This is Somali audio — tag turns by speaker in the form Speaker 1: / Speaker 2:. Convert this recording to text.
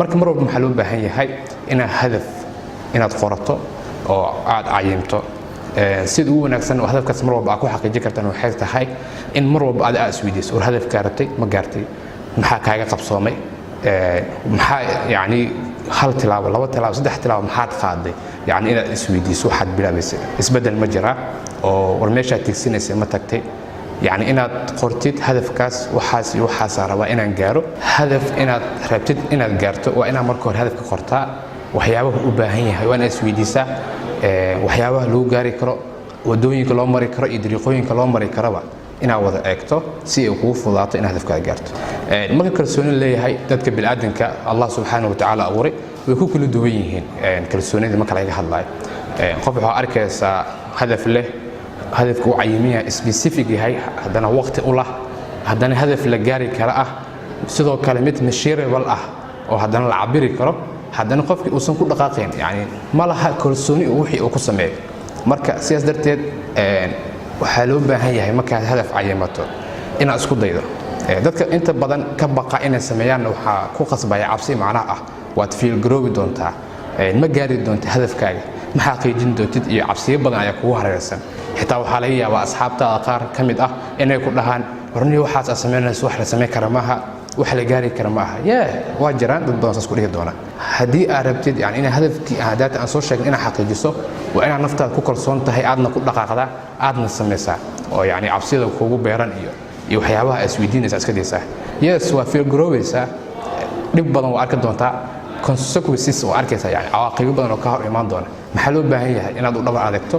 Speaker 1: marka mar walba maxaa loo baahan yahay inaad hadaf inaad qorato oo aad cayimto sida ugu wanaagsan oo hadafkaas mar walba aad ku xaqiijin kartaan waxay tahay in mar walba aad isweydiiso war hadafka gaartay ma gaartay maxaa kaaga qabsoomay maxaa yani hal tilaabo laba tilaabo saddex tilaabo maxaad qaaday yani inaad isweydiiso waxaad bilaabaysa isbedel ma jira oo war meesha tigsinaysa ma tagtay يعني inaad qortid hadafkaas waxaas iyo waxaas rabaa inaan gaaro hadaf inaad rabtid inaad gaarto waa inaad marka hore hadafka qortaa waxyaabaha u baahan yahay waa inaad isweydiisaa waxyaabaha lagu gaari karo wadooyinka loo mari karo iyo dariiqooyinka loo mari karaba inaad wada eegto si ay kugu fudaato inaad hadafkaaga gaarto marka kalsooni leeyahay dadka bilaadanka Allah subhanahu wa ta'ala abuuray way ku kala duwan yihiin kalsoonida marka laga hadlayo qof wuxuu arkaysaa hadaf leh هدف عيمية specific هاي هذانا وقت أوله هذانا هدف لجاري كراه سيدو كلمة مشيرة والله أو هذانا العبير كرا هذانا قف أصلا كل دقائقين يعني ما لها كلسوني وحي أو قسمة مركز سياس درتين وحلو بهاي هي مركز هدف عيمته إن أسكت ضيدا ذاتك أنت بدن كبقى إن سميان وح كوقس بيا عبسي معناه وتفيل جروب دونتا ما جاري دونت هدف كاي ما حقيقين دونت عبسي بدن يكون هرسان حتى وحاليا واصحابتا قار كميد inay ku dhahan warni waxaas sameynayso wax la sameey karamaha wax la gaari karamaha waa jiraan dad badan isku dhigi doona hadii aad rabtid yani in hadafkii ahdaat aan soo sheegin in xaqiijiso waa in naftaada ku kalsoon tahay aadna ku dhaqaaqda aadna sameysaa oo yani cabsida kuugu beeran iyo waxyaabaha isweydiinaysa iska deysaa waa feel growaysa dib badan waa arki doontaa consequences oo arkaysa yani cawaaqib badan oo ka hor imaan doona maxaa loo baahan yahay inaad u dhabar adeegto